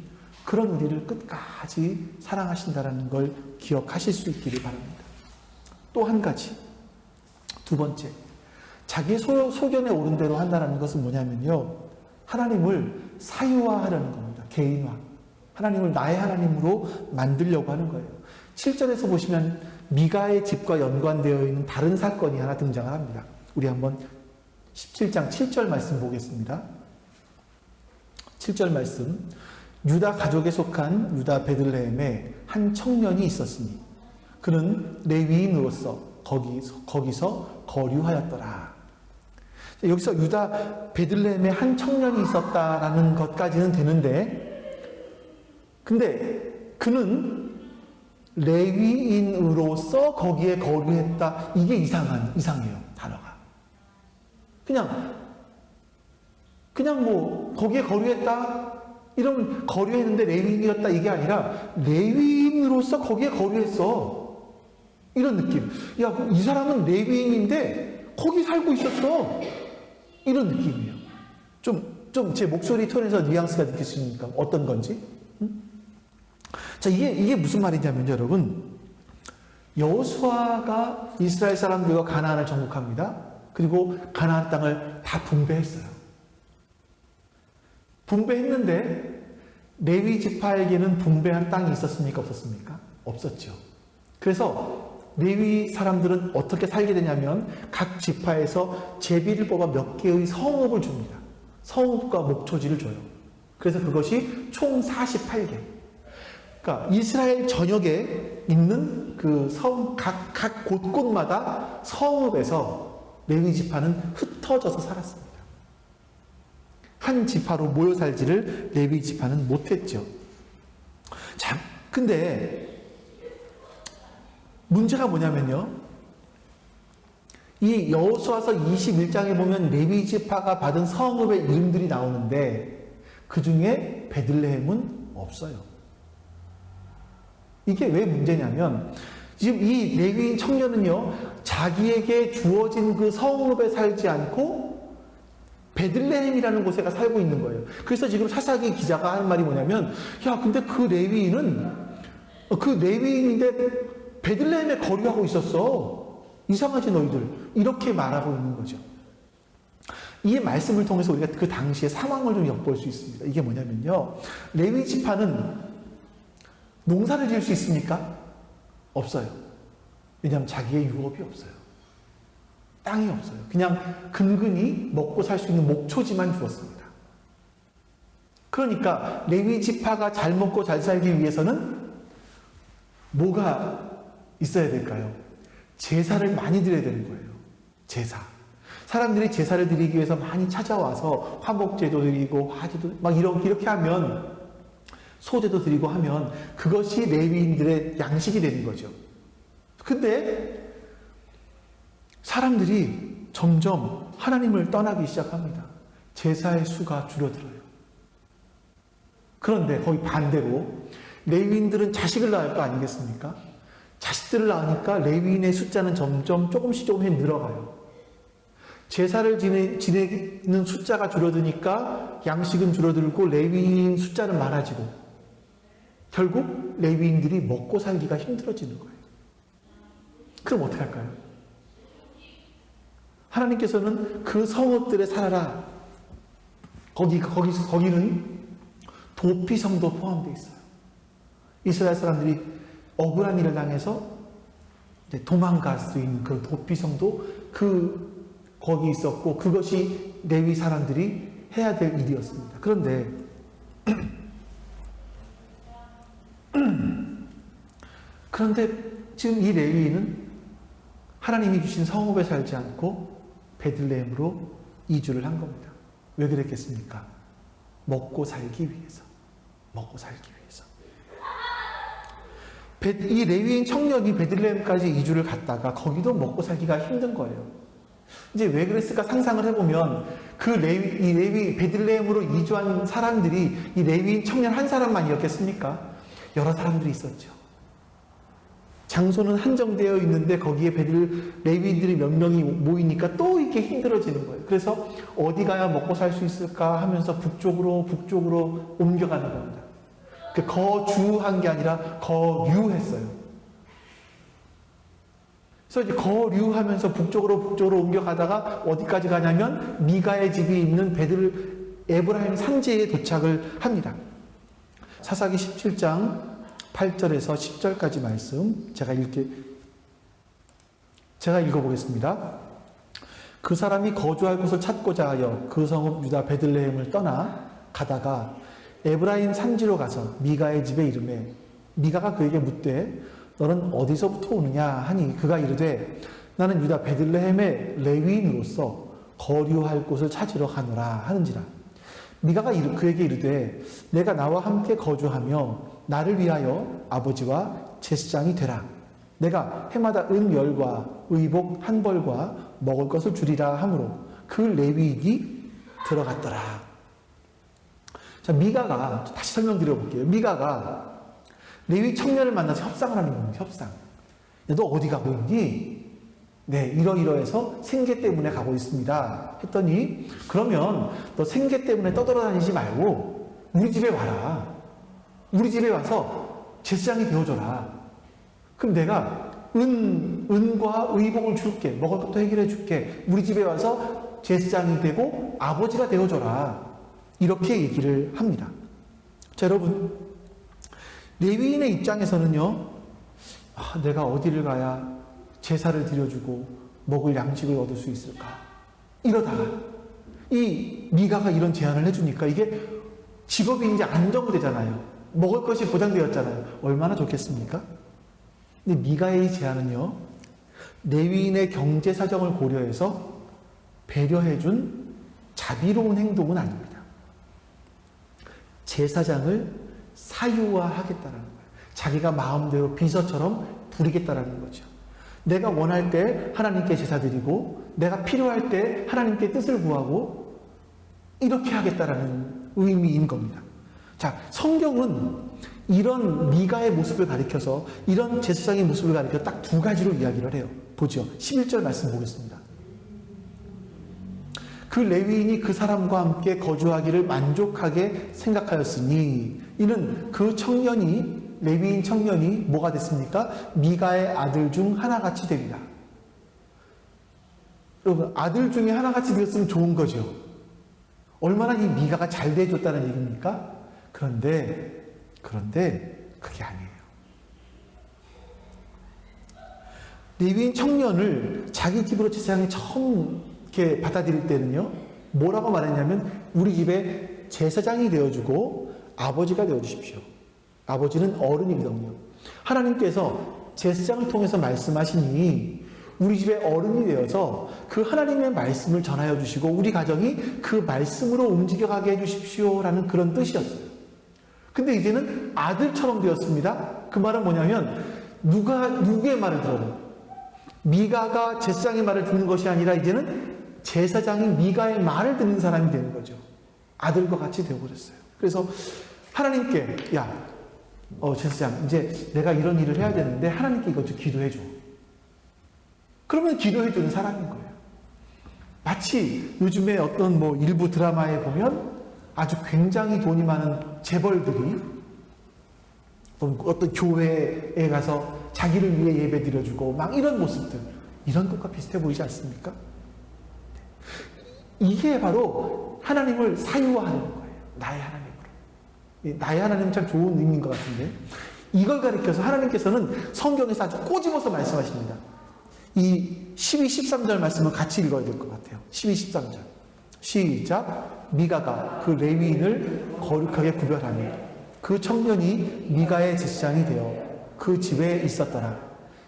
그런 우리를 끝까지 사랑하신다는 걸 기억하실 수 있기를 바랍니다. 또 한 가지, 두 번째, 자기 소견에 오른 대로 한다는 것은 뭐냐면요, 하나님을 사유화하려는 겁니다. 개인화. 하나님을 나의 하나님으로 만들려고 하는 거예요. 7절에서 보시면 미가의 집과 연관되어 있는 다른 사건이 하나 등장을 합니다. 우리 한번 17장 7절 말씀 보겠습니다. 7절 말씀. 유다 가족에 속한 유다 베들레헴에 한 청년이 있었으니 그는 레위인으로서 거기서 거류하였더라. 여기서 유다 베들레헴에 한 청년이 있었다라는 것까지는 되는데, 근데 그는 레위인으로서 거기에 거류했다. 이게 이상해요, 단어가. 그냥 뭐 거기에 거류했다, 이런 거류했는데 레위인이었다, 이게 아니라 레위인으로서 거기에 거류했어, 이런 느낌. 야, 이 사람은 레위인인데 거기 살고 있었어, 이런 느낌이에요. 좀 제 목소리 톤에서 뉘앙스가 느낄 수 있으니까 어떤 건지. 자, 이게 무슨 말이냐면 여러분, 여호수아가 이스라엘 사람들과 가나안을 정복합니다. 그리고 가나안 땅을 다 분배했어요. 분배했는데 레위 지파에게는 분배한 땅이 있었습니까? 없었습니까? 없었죠. 그래서 레위 사람들은 어떻게 살게 되냐면 각 지파에서 제비를 뽑아 몇 개의 성읍을 줍니다. 성읍과 목초지를 줘요. 그래서 그것이 총 48개. 그러니까 이스라엘 전역에 있는 그 각 곳곳마다 성읍에서 레위 지파는 흩어져서 살았습니다. 한 지파로 모여 살지를 레위 지파는 못했죠. 자, 근데 문제가 뭐냐면요, 이 여호수아서 21장에 보면 레위 지파가 받은 성읍의 이름들이 나오는데 그 중에 베들레헴은 없어요. 이게 왜 문제냐면 지금 이 레위인 청년은요, 자기에게 주어진 그 성읍에 살지 않고 베들레헴이라는 곳에 살고 있는 거예요. 그래서 지금 사사기 기자가 하는 말이 뭐냐면, 야, 근데 그 레위인은 그 레위인인데 베들레헴에 거류하고 있었어. 이상하지 너희들. 이렇게 말하고 있는 거죠. 이 말씀을 통해서 우리가 그 당시의 상황을 좀 엿볼 수 있습니다. 이게 뭐냐면요, 레위 지파는 농사를 지을 수 있습니까? 없어요. 왜냐하면 자기의 유업이 없어요. 땅이 없어요. 그냥 근근히 먹고 살 수 있는 목초지만 주었습니다. 그러니까 레위 지파가 잘 먹고 잘 살기 위해서는 뭐가 있어야 될까요? 제사를 많이 드려야 되는 거예요. 제사. 사람들이 제사를 드리기 위해서 많이 찾아와서 화목제도 드리고 화제도 막 이렇게 하면, 소제도 드리고 하면 그것이 레위인들의 양식이 되는 거죠. 근데 사람들이 점점 하나님을 떠나기 시작합니다. 제사의 수가 줄어들어요. 그런데 거의 반대로 레위인들은 자식을 낳을 거 아니겠습니까? 자식들을 낳으니까 레위인의 숫자는 점점 조금씩 늘어가요. 제사를 지내는 숫자가 줄어드니까 양식은 줄어들고 레위인 숫자는 많아지고, 결국 레위인들이 먹고 살기가 힘들어지는 거예요. 그럼 어떻게 할까요? 하나님께서는 그 성읍들에 살아라. 거기는 도피성도 포함되어 있어요. 이스라엘 사람들이 억울한 일을 당해서 도망갈 수 있는 그 도피성도 거기 있었고, 그것이 레위 사람들이 해야 될 일이었습니다. 그런데 지금 이 레위인은 하나님이 주신 성읍에 살지 않고 베들레헴으로 이주를 한 겁니다. 왜 그랬겠습니까? 먹고 살기 위해서. 먹고 살기 위해서. 이 레위인 청년이 베들레헴까지 이주를 갔다가 거기도 먹고 살기가 힘든 거예요. 이제 왜 그랬을까 상상을 해보면, 이 레위 베들레헴으로 이주한 사람들이 이 레위인 청년 한 사람만이었겠습니까? 여러 사람들이 있었죠. 장소는 한정되어 있는데 거기에 레위인들이 몇 명이 모이니까 또 이렇게 힘들어지는 거예요. 그래서 어디 가야 먹고 살 수 있을까 하면서 북쪽으로 옮겨가는 겁니다. 거주한 게 아니라 거류했어요. 그래서 이제 거류하면서 북쪽으로 옮겨가다가 어디까지 가냐면 미가의 집이 있는 에브라임 산지에 도착을 합니다. 사사기 17장 8절에서 10절까지 말씀 제가 읽어보겠습니다. 그 사람이 거주할 곳을 찾고자 하여 그 성읍 유다 베들레헴을 떠나 가다가 에브라임 산지로 가서 미가의 집에 이르매, 미가가 그에게 묻되 너는 어디서부터 오느냐 하니 그가 이르되 나는 유다 베들레헴의 레위인으로서 거류할 곳을 찾으러 가노라 하는지라. 미가가 그에게 이르되 내가 나와 함께 거주하며 나를 위하여 아버지와 제사장이 되라. 내가 해마다 은열과 의복 한 벌과 먹을 것을 주리라 하므로 그 레위인이 들어갔더라. 자, 미가가 다시 설명드려 볼게요. 미가가 레위 청년을 만나서 협상을 하는 겁니다. 협상. 너 어디 가고 있니? 네, 이러이러해서 생계 때문에 가고 있습니다. 했더니 그러면 너 생계 때문에 떠돌아다니지 말고 우리 집에 와라. 우리 집에 와서 제사장이 되어줘라. 그럼 내가 은과 의복을 줄게. 먹을 것도 해결해 줄게. 우리 집에 와서 제사장이 되고 아버지가 되어줘라. 이렇게 얘기를 합니다. 자, 여러분, 레위인의 입장에서는요, 내가 어디를 가야 제사를 드려주고 먹을 양식을 얻을 수 있을까? 이러다가 이 미가가 이런 제안을 해주니까 이게 직업이 이제 안정되잖아요. 먹을 것이 보장되었잖아요. 얼마나 좋겠습니까? 근데 미가의 제안은요, 레위인의 경제 사정을 고려해서 배려해준 자비로운 행동은 아닙니다. 제사장을 사유화하겠다라는 거예요. 자기가 마음대로 비서처럼 부리겠다라는 거죠. 내가 원할 때 하나님께 제사 드리고 내가 필요할 때 하나님께 뜻을 구하고 이렇게 하겠다라는 의미인 겁니다. 자, 성경은 이런 미가의 모습을 가리켜서 이런 제사장의 모습을 가리켜 딱 두 가지로 이야기를 해요. 보죠. 11절 말씀 보겠습니다. 그 레위인이 그 사람과 함께 거주하기를 만족하게 생각하였으니 이는 그 청년이 레위인 청년이 뭐가 됐습니까? 미가의 아들 중 하나같이 됩니다. 여러분, 아들 중에 하나같이 되었으면 좋은 거죠. 얼마나 이 미가가 잘 대해줬다는 얘기입니까? 그런데 그게 아니에요. 레위인 청년을 자기 집으로 제사장이 처음 이렇게 받아들일 때는요, 뭐라고 말했냐면 우리 집에 제사장이 되어주고 아버지가 되어주십시오. 아버지는 어른이거든요. 하나님께서 제사장을 통해서 말씀하시니 우리 집에 어른이 되어서 그 하나님의 말씀을 전하여 주시고 우리 가정이 그 말씀으로 움직여가게 해주십시오라는 그런 뜻이었어요. 근데 이제는 아들처럼 되었습니다. 그 말은 뭐냐면 누구의 말을 들어요? 미가가 제사장의 말을 듣는 것이 아니라 이제는 제사장이 미가의 말을 듣는 사람이 되는 거죠. 아들과 같이 되어버렸어요. 그래서 하나님께 제사장 이제 내가 이런 일을 해야 되는데 하나님께 이것 좀 기도해줘. 그러면 기도해주는 사람인 거예요. 마치 요즘에 어떤 일부 드라마에 보면 아주 굉장히 돈이 많은 재벌들이 어떤 교회에 가서 자기를 위해 예배 드려주고 막 이런 모습들, 이런 것과 비슷해 보이지 않습니까? 이게 바로 하나님을 사유화하는 거예요. 나의 하나님으로. 나의 하나님은 참 좋은 의미인 것 같은데, 이걸 가리켜서 하나님께서는 성경에서 아주 꼬집어서 말씀하십니다. 이 12, 13절 말씀을 같이 읽어야 될 것 같아요. 12, 13절. 시작. 미가가 그 레위인을 거룩하게 구별하며 그 청년이 미가의 제사장이 되어 그 집에 있었더라.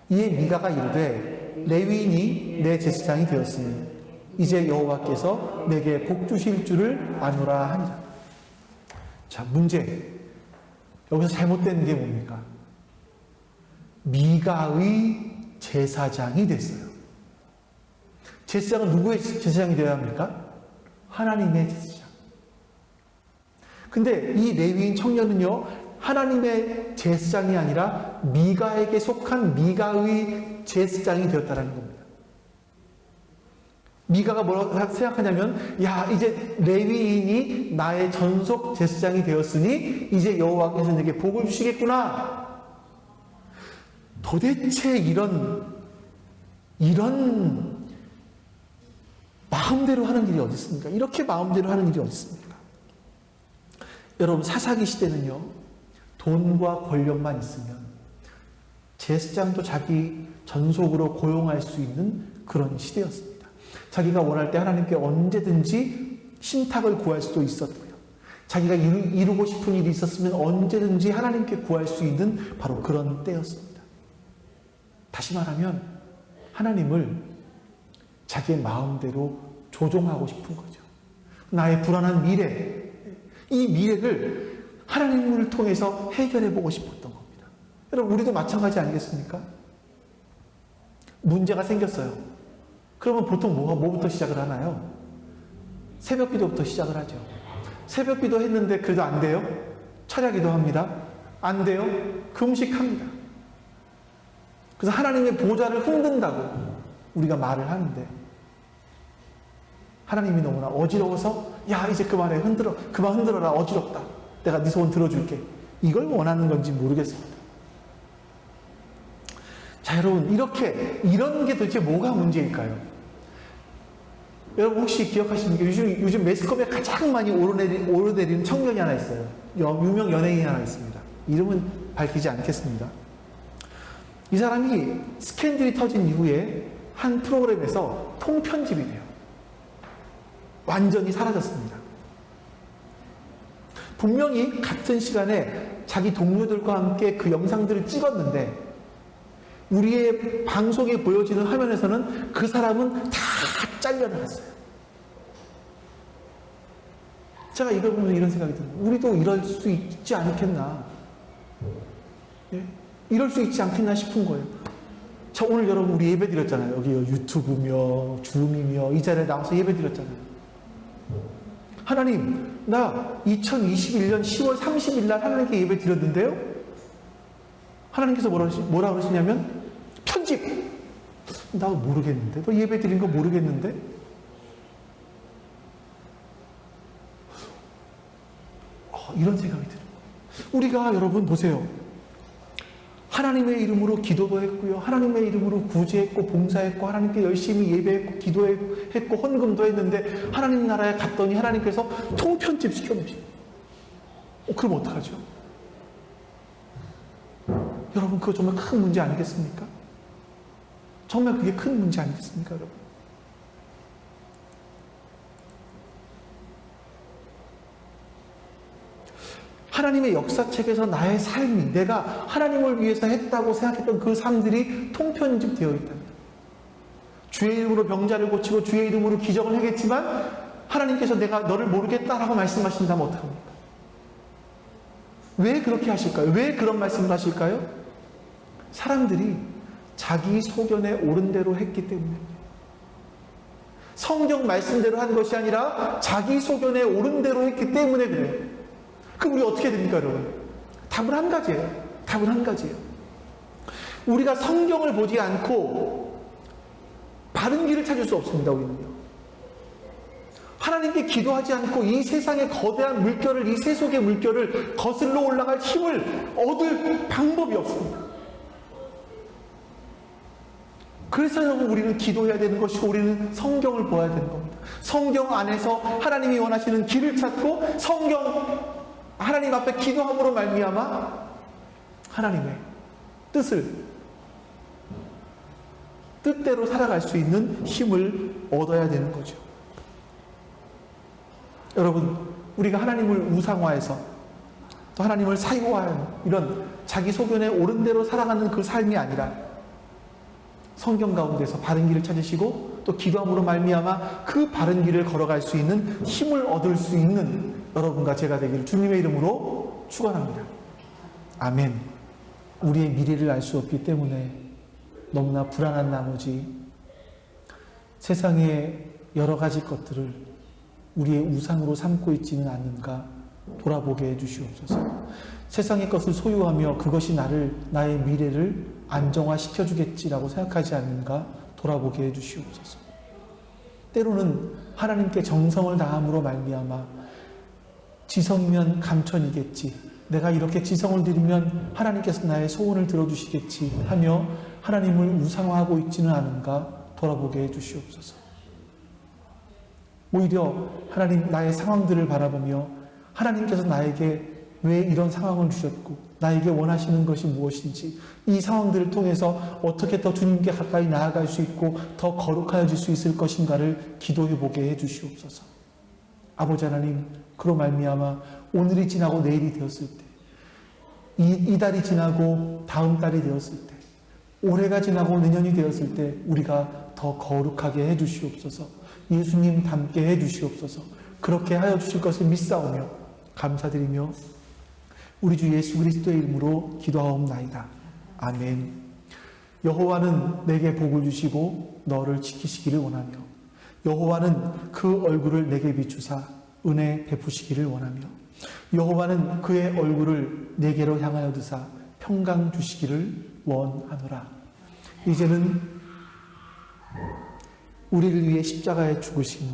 이에 미가가 이르되 레위인이 내 제사장이 되었으니 이제 여호와께서 내게 복 주실 줄을 아노라 하니라. 자, 문제. 여기서 잘못된 게 뭡니까? 미가의 제사장이 됐어요. 제사장은 누구의 제사장이 되어야 합니까? 하나님의 제사장. 근데 이 레위인 청년은요, 하나님의 제사장이 아니라 미가에게 속한 미가의 제사장이 되었다는 겁니다. 미가가 뭐라고 생각하냐면, 이제 레위인이 나의 전속 제사장이 되었으니 이제 여호와께서 내게 복을 주시겠구나. 도대체 이런 마음대로 하는 일이 어디 있습니까? 이렇게 마음대로 하는 일이 어디 있습니까? 여러분, 사사기 시대는요, 돈과 권력만 있으면 제사장도 자기 전속으로 고용할 수 있는 그런 시대였습니다. 자기가 원할 때 하나님께 언제든지 신탁을 구할 수도 있었고요. 자기가 이루고 싶은 일이 있었으면 언제든지 하나님께 구할 수 있는 바로 그런 때였습니다. 다시 말하면 하나님을 자기의 마음대로 조종하고 싶은 거죠. 나의 불안한 미래, 이 미래를 하나님을 통해서 해결해 보고 싶었던 겁니다. 여러분, 우리도 마찬가지 아니겠습니까? 문제가 생겼어요. 그러면 보통 뭐부터 시작을 하나요? 새벽기도부터 시작을 하죠. 새벽기도 했는데 그래도 안 돼요? 철야기도 합니다. 안 돼요? 금식합니다. 그래서 하나님의 보좌를 흔든다고 우리가 말을 하는데, 하나님이 너무나 어지러워서 이제 그만해, 그만 흔들어라, 어지럽다, 내가 네 소원 들어줄게, 이걸 원하는 건지 모르겠습니다. 자, 여러분, 이런 게 도대체 뭐가 문제일까요? 여러분, 혹시 기억하십니까? 요즘 매스컴에 가장 많이 오르내리는 청년이 하나 있어요. 유명 연예인이 하나 있습니다. 이름은 밝히지 않겠습니다. 이 사람이 스캔들이 터진 이후에 한 프로그램에서 통편집이 돼요. 완전히 사라졌습니다. 분명히 같은 시간에 자기 동료들과 함께 그 영상들을 찍었는데, 우리의 방송에 보여지는 화면에서는 그 사람은 다 잘려나갔어요. 제가 이걸 보면서 이런 생각이 들어요. 우리도 이럴 수 있지 않겠나? 예? 이럴 수 있지 않겠나 싶은 거예요. 자, 오늘 여러분 우리 예배 드렸잖아요. 여기 유튜브며 줌이며 이 자리에 나와서 예배 드렸잖아요. 하나님, 나 2021년 10월 30일 날 하나님께 예배 드렸는데요, 하나님께서 뭐라 그러시냐면, 편집! 나 모르겠는데? 너 예배 드린 거 모르겠는데? 이런 생각이 들어요. 우리가, 여러분 보세요. 하나님의 이름으로 기도도 했고요, 하나님의 이름으로 구제했고 봉사했고, 하나님께 열심히 예배했고 기도했고 헌금도 했는데, 하나님 나라에 갔더니 하나님께서 통편집 시켜놓으시고, 그럼 어떡하죠? 여러분, 그거 정말 큰 문제 아니겠습니까? 정말 그게 큰 문제 아니겠습니까, 여러분? 하나님의 역사책에서 나의 삶이, 내가 하나님을 위해서 했다고 생각했던 그 삶들이 통편집되어 있다. 주의 이름으로 병자를 고치고 주의 이름으로 기적을 하겠지만 하나님께서 내가 너를 모르겠다라고 말씀하신다면 어떡합니까? 왜 그렇게 하실까요? 왜 그런 말씀을 하실까요? 사람들이 자기 소견에 옳은 대로 했기 때문에, 성경 말씀대로 한 것이 아니라 자기 소견에 옳은 대로 했기 때문에 그래요. 그럼 우리 어떻게 됩니까, 여러분? 답은 한 가지예요. 답은 한 가지예요. 우리가 성경을 보지 않고 바른 길을 찾을 수 없습니다, 우리는요. 하나님께 기도하지 않고 이 세상의 거대한 물결을, 이 세속의 물결을 거슬러 올라갈 힘을 얻을 방법이 없습니다. 그래서 여러분, 우리는 기도해야 되는 것이고 우리는 성경을 보아야 되는 겁니다. 성경 안에서 하나님이 원하시는 길을 찾고 하나님 앞에 기도함으로 말미암아 하나님의 뜻대로 살아갈 수 있는 힘을 얻어야 되는 거죠. 여러분, 우리가 하나님을 우상화해서 또 하나님을 사유화하는 이런 자기 소견에 옳은 대로 살아가는 그 삶이 아니라 성경 가운데서 바른 길을 찾으시고 또 기도함으로 말미암아 그 바른 길을 걸어갈 수 있는 힘을 얻을 수 있는 여러분과 제가 되기를 주님의 이름으로 축원합니다. 아멘. 우리의 미래를 알 수 없기 때문에 너무나 불안한 나머지 세상의 여러 가지 것들을 우리의 우상으로 삼고 있지는 않는가 돌아보게 해주시옵소서. 세상의 것을 소유하며 그것이 나의 미래를 안정화시켜 주겠지라고 생각하지 않는가 돌아보게 해주시옵소서. 때로는 하나님께 정성을 다함으로 말미암아 지성이면 감천이겠지, 내가 이렇게 지성을 들이면 하나님께서 나의 소원을 들어주시겠지 하며 하나님을 우상화하고 있지는 않은가 돌아보게 해주시옵소서. 오히려 하나님, 나의 상황들을 바라보며 하나님께서 나에게 왜 이런 상황을 주셨고 나에게 원하시는 것이 무엇인지, 이 상황들을 통해서 어떻게 더 주님께 가까이 나아갈 수 있고 더 거룩하여질 수 있을 것인가를 기도해보게 해주시옵소서. 아버지 하나님, 그로 말미암아 오늘이 지나고 내일이 되었을 때, 이 달이 지나고 다음 달이 되었을 때, 올해가 지나고 내년이 되었을 때 우리가 더 거룩하게 해주시옵소서. 예수님 닮게 해주시옵소서. 그렇게 하여 주실 것을 믿사오며 감사드리며 우리 주 예수 그리스도의 이름으로 기도하옵나이다. 아멘. 여호와는 내게 복을 주시고 너를 지키시기를 원하며 여호와는 그 얼굴을 내게 비추사 은혜 베푸시기를 원하며 여호와는 그의 얼굴을 내게로 향하여 드사 평강 주시기를 원하노라. 이제는 우리를 위해 십자가에 죽으신,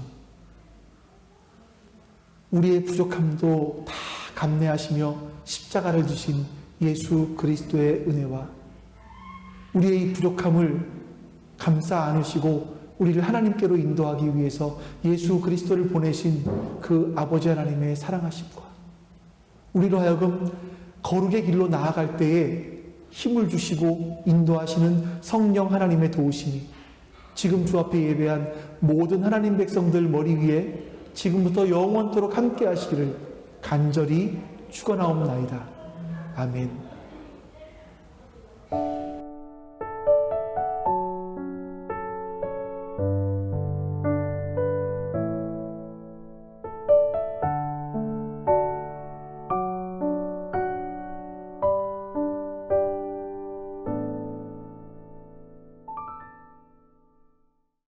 우리의 부족함도 다 감내하시며 십자가를 지신 예수 그리스도의 은혜와 우리의 이 부족함을 감싸 안으시고 우리를 하나님께로 인도하기 위해서 예수 그리스도를 보내신 그 아버지 하나님의 사랑하심과 우리로 하여금 거룩의 길로 나아갈 때에 힘을 주시고 인도하시는 성령 하나님의 도우심이 지금 주 앞에 예배한 모든 하나님 백성들 머리 위에 지금부터 영원토록 함께 하시기를 간절히 축원하옵나이다. 아멘.